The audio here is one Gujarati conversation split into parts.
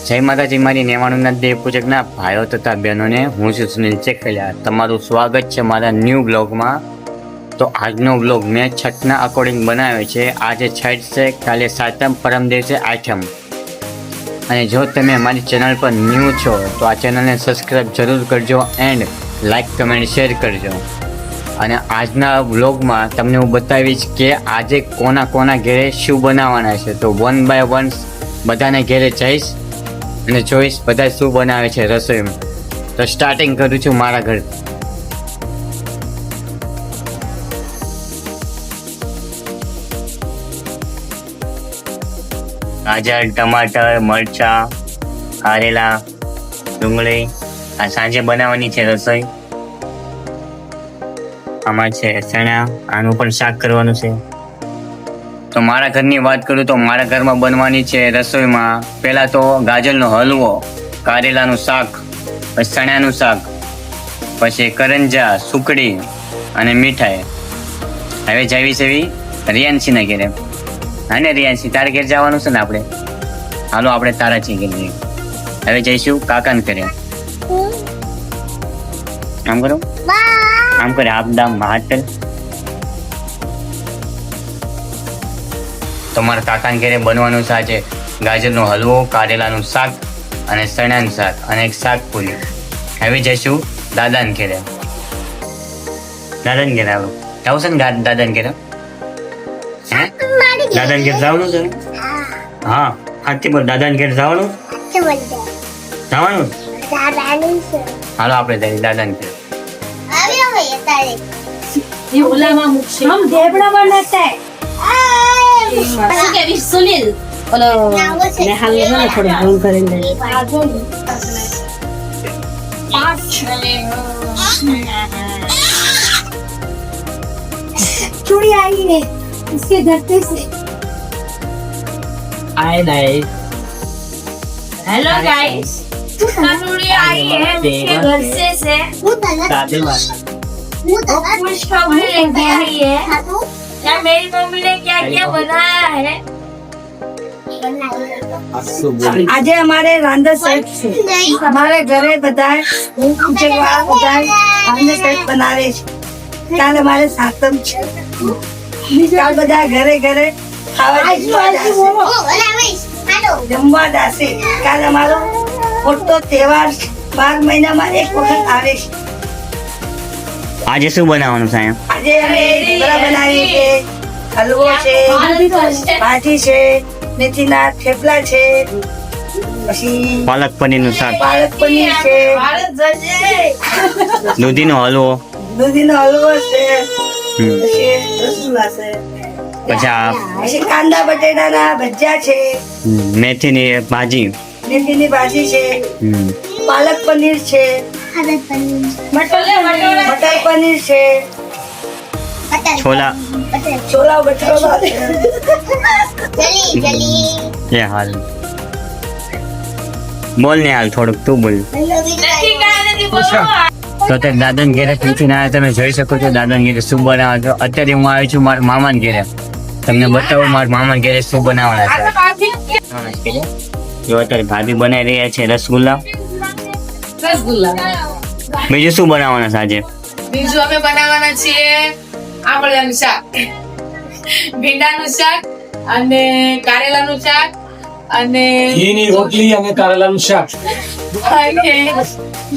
જય માતાજી, મારી નેવાણુના દેવ પૂજકના ભાઈઓ તથા બહેનોને હું છું સુનિલ ચેકલિયા. તમારું સ્વાગત છે મારા ન્યૂ બ્લોગમાં. તો આજનો બ્લોગ મેં છઠના અકોર્ડિંગ બનાવ્યો છે. આજે છઠ છે, કાલે સાતમ, પરમ દિવસે આઠમ. અને જો તમે મારી ચેનલ પર ન્યૂ છો તો આ ચેનલને સબસ્ક્રાઈબ જરૂર કરજો એન્ડ લાઈક કમેન્ટ શેર કરજો. અને આજના બ્લોગમાં તમને હું બતાવીશ કે આજે કોના કોના ઘરે શું બનાવવાના છે. તો વન બાય વન બધાને ઘરે જઈશ અને જોઈશ બધા શું બનાવે છે રસોઈમાં. તો સ્ટાર્ટિંગ કરું છું મારા ઘર. ગાજર, ટમાટર, મરચા, કારેલા, ડુંગળી આ સાંજે બનાવવાની છે રસોઈ. આમાં છે ચણા, આનું પણ શાક કરવાનું છે. તો મારા ઘરની વાત કરું તો મારા ઘરમાં બનવાની છે રસોઈમાં પહેલાં તો ગાજરનો હલવો, કારેલાનું શાક, પછી ચણાનું શાક, પછી કરંજા, સુકડી અને મીઠાઈ. હવે જાવી સેવી રિયાન્સીના ઘેરે. હા ને રિયાન્સી, તારે ઘેર જવાનું છે ને આપણે? હાલો આપણે તારા છીએ ઘેર જઈએ. હવે જઈશું કાકાને ઘરે. આમ કરો, આમ કરે, આપદામ હાથ કરે. તો મારા કાકાને ઘરે બનવાનું છે આજે ગાજરનો હલવો, કારેલાનું શાક અને ચણાનું શાક અને એક શાક પૂરી. હવે જઈશું દાદાને ઘરે. દાદાને ઘરે આવો, જવું છે ને દાદાને ઘરે? હે દાદાને ઘરે જવાનું છે? હા આજથી બોલ, દાદાને ઘરે જવાનું? જવાનું? હાલો આપણે જઈએ દાદાને ઘરે. શું કેવી સુનિલ? ઓલો નેહાલ ને થોડું ફોન કરીને चूड़ी आई है इसके घर पे से आए नहीं। हेलो गाइस, चूड़ी आई है उसके घर से दादी माँ वो वो खुशखबरी लेके आई है क्या मेरी मम्मी ने क्या क्या बनाया है. આજે અમારે રાંધા સેટ છે. અમારે ઘરે બધાય પૂજકવાળા બધાય રાંધા સેટ બનાવે છે. કાલે અમારે સાતમ છે. કાલ બધા ઘરે ઘરે ખાવા જમવા જશે. કાલ અમારો મોટો તહેવાર 12 મહિનામાં એક વખત આવે છે. આજે શું બનાવવાનું છે અહીંયા? આજે અમે ઢોકળા બનાવીએ છે, હલવો છે, ભાજી છે, મેથીના થેપલા છે, પછી પાલક પનીરનું શાક, પાલક પનીર છે, દૂધીનો હલવો, દૂધીનો હલવો છે, પછી રસગુલ્લા છે, પછી કાંદા બટેટાના ભજીયા છે, મેથીની ભાજી, મેથીની ભાજી છે, પાલક પનીર છે, મટર પનીર છે, છોલા. છોલા બટેટા એ હાલ બોલ ને, હાલ થોડુંક તું બોલ. તો તે દાદાને ઘેરે પૂછીને આવ્યા, તમે જોઈ શકો છો દાદાને ઘેરે શું બનાવવા છો. અત્યારે હું આવી છું મારા મામાને ઘેરે. તમને બતાવું મારા મામાને ઘેરે શું બનાવવાના છે. જો અત્યારે ભાભી બનાવી રહ્યા છે રસગુલ્લા. બીજું શું બનાવવાના છે આજે? બીજું અમે બનાવવાના છીએ આંબળિયાનું શાક, ભીંડાનું શાક અને કારેલાનું શાક અને ઘીની રોટલી અને કારેલાનું શાક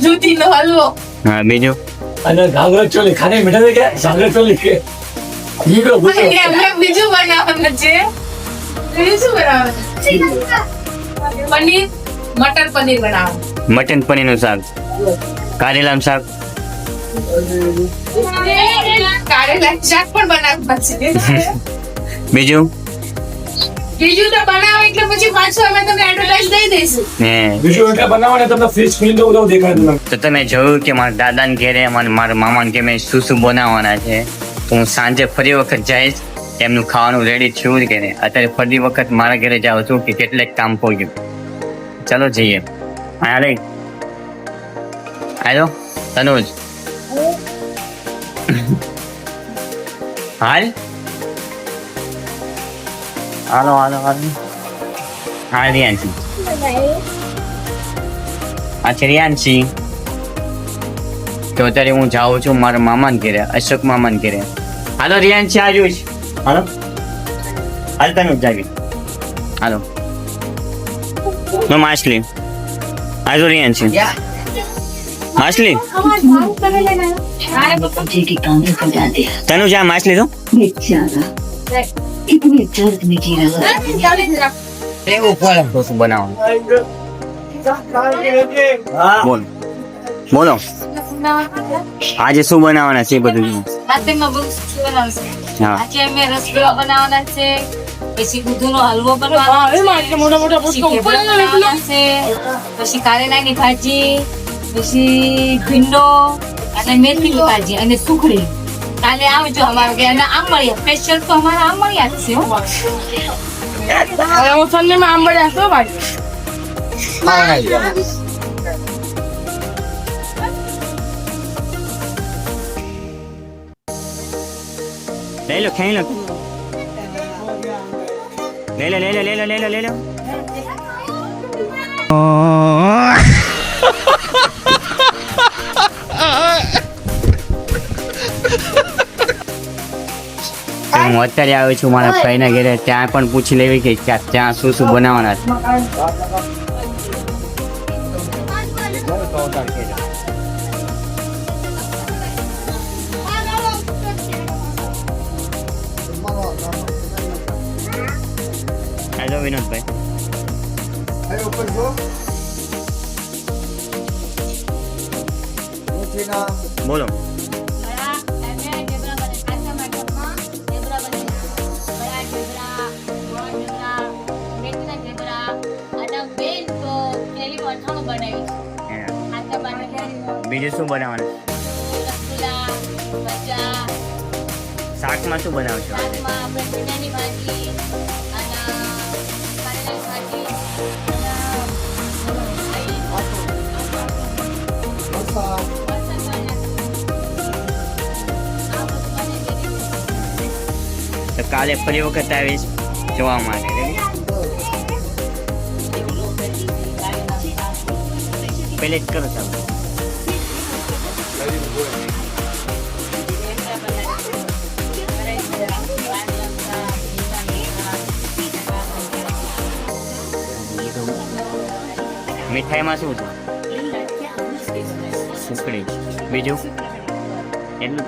દૂધીનો હલવો. હા બીજું? અને ઘાંગરા ચોલી. ખાને મીઠા દે કે ઘાંગરા ચોલી કે નીકળો પૂછો. અને અમે બીજું બનાવવાના છે. બીજું શું બનાવવાનું? પનીર, મટર પનીર બનાવવાનું. મટન પનીરનું શાક, કારેલાનું શાક, કારેલાનું શાક પણ બનાવવાનું છે. બીજું? બીજું તો બનાવો એટલે પછી પાછું અમે તમને એડવર્ટાઇઝ દઈ દઈશું. ને બીજું એટલે બનાવવાને તમને ફ્રીજ ખોલી દઉં તો દેખાય તમને. તો તમે જોયું કે મારા દાદાને ઘેરે મારા મામાને ઘેરે શું શું બનાવવાના છે. તો હું સાંજે ફરી વખત જઈશ, એમનું ખાવાનું રેડી થયું કે નહીં. અત્યારે ફરી વખત મારા ઘરે જાઉં છું કે કેટલેક કામ પહોંચ્યું. ચાલો જઈએ. હા રે હાલો તનુજ, હાલ હાલો હાલો હાલો. હા રિયાન્સી આ છે રિયાન્શી. તો અત્યારે હું જાઉં છું મારા મામાને ઘરે, અશોક મામાને ઘરે. હાલો રિયાન્શી આજુ જ હાલો હાલ તને જાગી હાલો નો માછલી આજુ રિયાન્શી માછલી जी की कांधे पर डाल दिया તनु જા માછલી તો बेचारा कितने दर्द में जी रहा है તો શું બનાવવાનું બોલો બોલો આજે શું બનાવવાના છે એ બધું રાત્રિમાં બહુ સરસ બનાવશે. હા આજે અમે રસગુલ્લા બનાવવાના છે, પછી દૂધનો હલવો બનાવવાનો છે, પછી થેપલા બનાવવાના છે, પછી કારેલાની ભાજી, પછી ભીંડો અને મેથીની ભાજી અને સુખડી. કાલે આવજો અમારા ઘરે અને આંબળિયા સ્પેશિયલ તો અમારા આંબળિયા જ છે હો. હું સંડેમાં આંબળિયા શું ભાજી લઈ લો ખાઈ લો લઈ લો લઈ લો લઈ લો લઈ લો લઈ લો હું અત્યારે આવ્યો છું મારા ભાઈના ઘરે. ત્યાં પણ પૂછી લેવી કે ત્યાં શું શું બનાવવાના છે. હેલો વિનોદભાઈ બોલો બીજું શું બનાવવાનું શાકમાં શું બનાવશો તો કાલે ફરી વખત આવીશ જોવા માટે પેલે જ કરો તમે મીઠાઈમાં શું છે સુખડી બીજું એટલું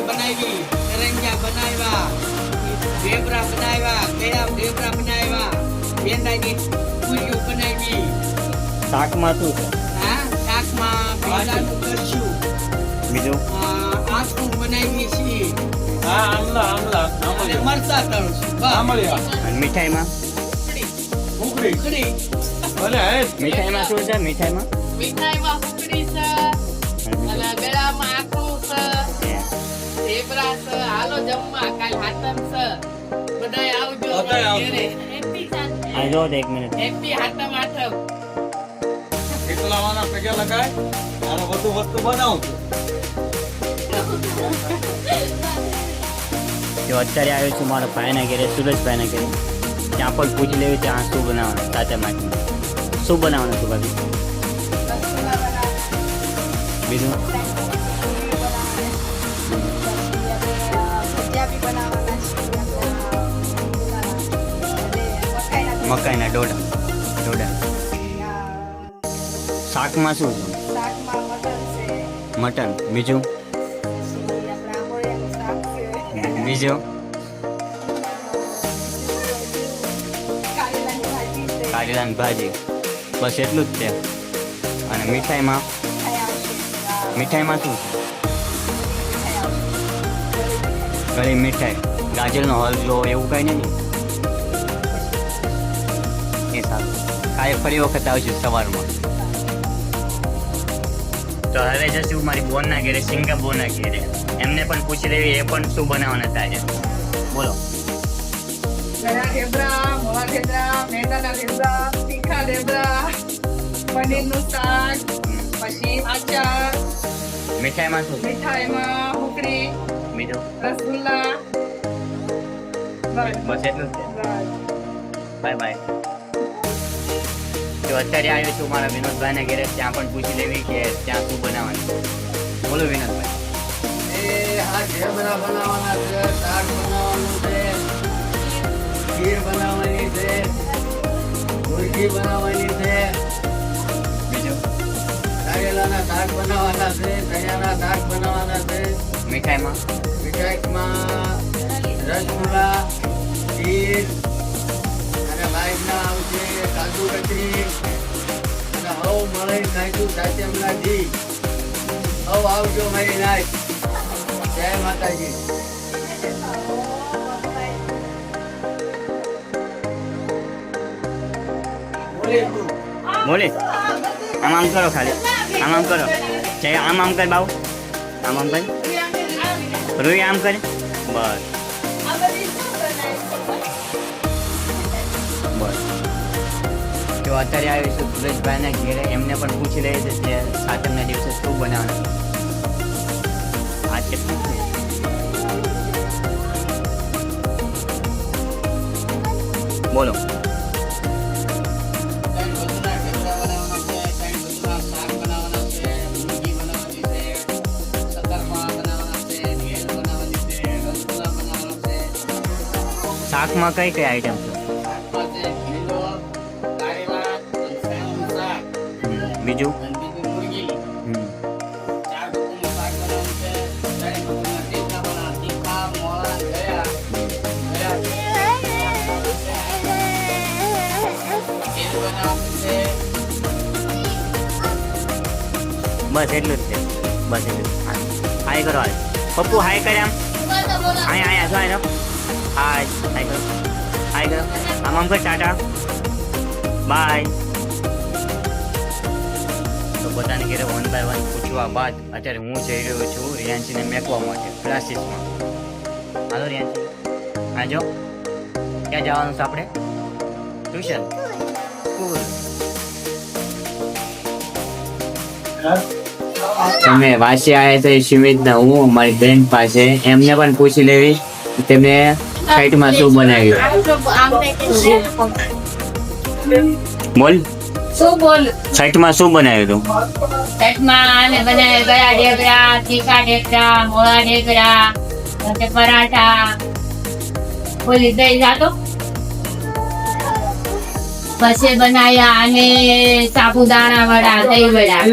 બનાવી કરંજા બનાવ્યા ઢેબરા બનાવ્યા કયા ઢેબરા બનાવ્યા ભેંડાની પૂરીઓ બનાવી શાકમાં શું છે હા શાકમાં ભીંડાનું કરશું બીજું આખું બનાવી છીએ હા આમલા આમલા અને મરચા તળશું અને મીઠાઈમાં ઉખડી મીઠાઈમાં શું છે મીઠાઈમાં મીઠાઈમાં સુખડી છે અને ગળામાં આખું છે, ઢેબરા છે. હાલો જમવા કાલ હાતમ છે, બધાય આવજો અમારા ઘરે. આ જો એક મિનિટ હેપી હાતમ આઠમ. કેટલાવાના પગે લગાય અને બધું વસ્તુ બનાવું છું જો અત્યારે આવ્યો છું મારા ભાઈના ઘરે સુરજભાઈના ઘરે. ત્યાં પણ પૂછી લેવી ત્યાં શું બનાવવાનું સાથે માટે શું બનાવવાનું હતું ભાભી બીજું મકાઈના ડોડા શાકમાં શું છે મટન બીજું કારેલાની ભાજી બસ એટલું જ છે. અને મીઠાઈમાં શું છે ગળી મીઠાઈ ગાજરનો હલવો એવું કઈ નહીં એ સારું કાલે ફરી વખત આવશું સવારમાં. તો હવે જશું મારી બોનના ઘરે સિંગા બોનના ઘરે એમને પણ પૂછી લેવી એ પણ શું બનાવવાના હતા આજે બોલો ગળા ઢેબરા, મોળા ઢેબરા, મેંદાના ઢેબરા, તીખા ઢેબરા, પનીરનું શાક, પછી આચાર, મીઠાઈમાં શું છે મીઠાઈમાં હુકડી, બીજું રસગુલ્લા બસ એટલું જ છે. Bye bye. તો અત્યારે આવ્યો છું મારા વિનોદભાઈને ઘરે, ત્યાં પણ પૂછી લેવી કે ત્યાં શું બનાવવાનું. બોલો વિનોદભાઈ. બનાવવાના છે, શાક બનાવવાનું છે, ખીર બનાવવાની છે, મુરગી બનાવવાની છે, બીજું કારેલાના શાક બનાવવાના છે, ચણાના શાક બનાવવાના છે, મીઠાઈમાં મીઠાઈમાં રસગુલ્લા, ખીર અને બાઈકના આવશે કાજુ કતરી અને હવ મળીને ખાઈશું સાથે હમણાં ઘી. હવ આવજો મારી નાચ. જય માતાજી. બોલે આમ કરો, ખાલી આમ કરો. જય આમ કર બાબુ, આમ કર. રૂઈ આમ કરે. બસ બસ. તો અત્યારે આવીશું સુરેશભાઈના ઘેરે, એમને પણ પૂછી લઈએ છે કે સાતમના દિવસે શું બનાવવાનું. આજ કેટલું છે? બોલો. શાકમાં કઈ કઈ આઈટમ છે? બીજું બસ એટલું જ છે. બસ એટલું. હાય કરો. હાય પપ્પુ, હાય કરે. આમ હાય હાય શું હાય હાય હાય કરો. હાય કરો. આમ કર. ટાટા બાય. તો બધાને ઘરે 1 by 1 પૂછવા બાદ અત્યારે હું જઈ રહ્યો છું રિયાન્સીને મેકવા માટે ક્લાસીસમાં. હાલો રિયાન્સી, હા જો ક્યાં જવાનું છે આપણે? Tuition, school. તમે વાસી આવ્યા તો સુમિતના હું મારી બેન પાસે, એમને પણ પૂછી લેવી તેમને સાઈટમાં શું બનાવ્યું. બોલ શું બોલ? સાઈટમાં શું બનાવ્યું તું? સેટમાં ને બનાવે ગયા ઢેકડા, તીખા ઢેકડા, મોળા ઢેકડા, પછી પરાઠા, બોલી દઈ જાતો. પછી બનાવ્યા અને સાબુદાણા વડા, દહીં વડા,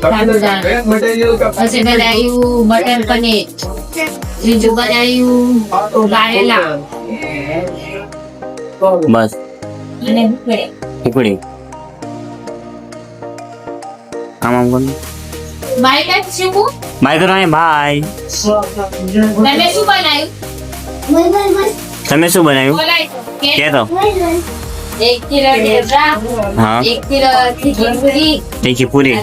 સાબુદાણા. પછી બનાવ્યું મટર પનીર, બીજું બનાવ્યું કારેલા બસ અને ઉકળી. ઉકળી. આમ કરો. બાય કઈ શીખું? બાય કરો. બાય. તમે શું બનાવ્યું? તમે શું બનાવ્યું બોલાય કે કે તો? 1 કિલો ઢેબરા, હા 1 કિલો તીખી પૂરી, તીખી પૂરી,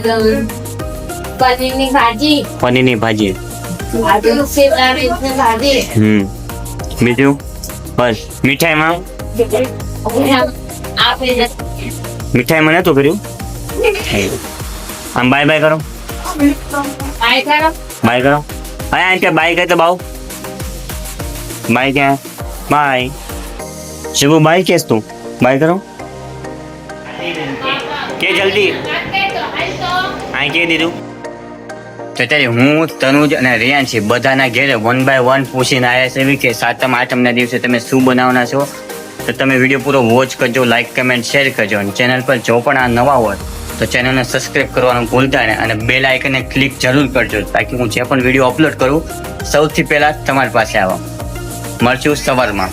પનીરની ભાજી, પનીરની ભાજી. આજુ સેવના રીતની ભાજી. બીજું બસ. મીઠાઈમાં આપે મીઠાઈમાં નતું કર્યું. આમ બાય બાય કરો. બાય કરો. બાય કરો. હા કે બાય કહે તો બાવ. બાય ક્યાં? બાય. શિવુ બાય કેસ તું? બાય કરો. કે જલ્દી આ કે દીધું. તો અત્યારે હું, તનુજ અને રિયાન્સી બધાના ઘેરે 1 by 1 પૂછીને આવ્યા છે એવી કે સાતમ આઠમના દિવસે તમે શું બનાવવાના છો. તો તમે વિડીયો પૂરો વોચ કરજો, લાઇક કમેન્ટ શેર કરજો, અને ચેનલ પર જો પણ આ નવા હોય તો ચેનલને સબસ્ક્રાઈબ કરવાનું ભૂલતા નહીં, અને બેલ આઇકનને ક્લિક જરૂર કરજો તાકી હું જે પણ વિડીયો અપલોડ કરું સૌથી પહેલાં તમારી પાસે આવો. મળશું સવારમાં.